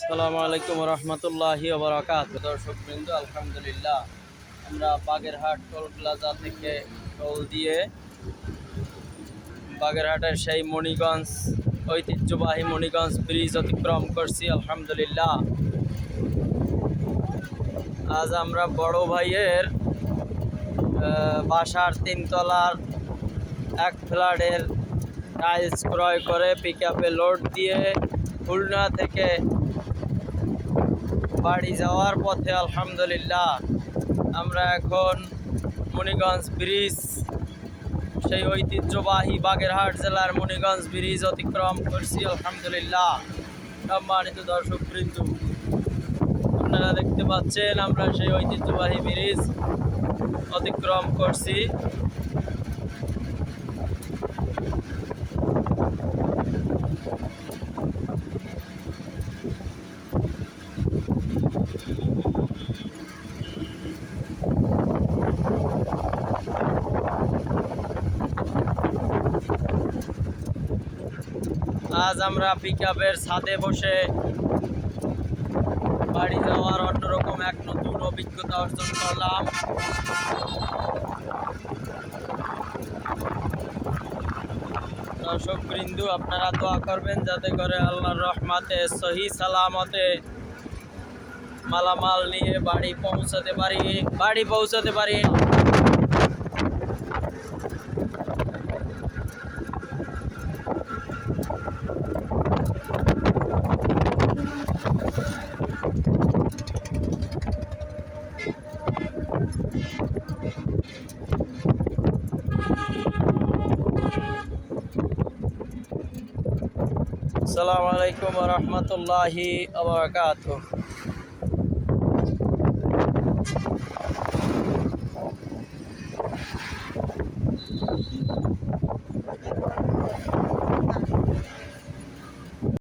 আসসালামু আলাইকুম রহমতুল্লাহি ওবরাকাতুহু। দর্শকবৃন্দ, আলহামদুলিল্লাহ আমরা বাগেরহাট টোল প্লাজা থেকে টোল দিয়ে বাগেরহাটের সেই মণিগঞ্জ ঐতিহ্যবাহী মণিগঞ্জ ব্রিজ অতিক্রম করছি। আলহামদুলিল্লাহ আজ আমরা বড় ভাইয়ের বাসার তিনতলার এক ফ্ল্যাটের টাইলস ক্রয় করে পিকআপে লোড দিয়ে খুলনা থেকে বাড়ি যাওয়ার পথে আলহামদুলিল্লাহ আমরা এখন মণিগঞ্জ ব্রিজ, সেই ঐতিহ্যবাহী বাগেরহাট জেলার মণিগঞ্জ ব্রিজ অতিক্রম করছি। আলহামদুলিল্লাহ সম্মানিত দর্শকবৃন্দ, আপনারা দেখতে পাচ্ছেন আমরা সেই ঐতিহ্যবাহী ব্রিজ অতিক্রম করছি। আজ আমরা পিকআপের ছাদে বসে বাড়ি যাওয়ার অন্যরকম এক নতুন অভিজ্ঞতা অর্জন করলাম। দর্শকবৃন্দ, আপনারা দোয়া করবেন যাতে করে আল্লাহর রহমতে সহি সালামতে মালামাল নিয়ে বাড়ি পৌঁছাতে পারি। আসসালামু আলাইকুম রহমতুল্লাহি ওয়া বারাকাতুহু।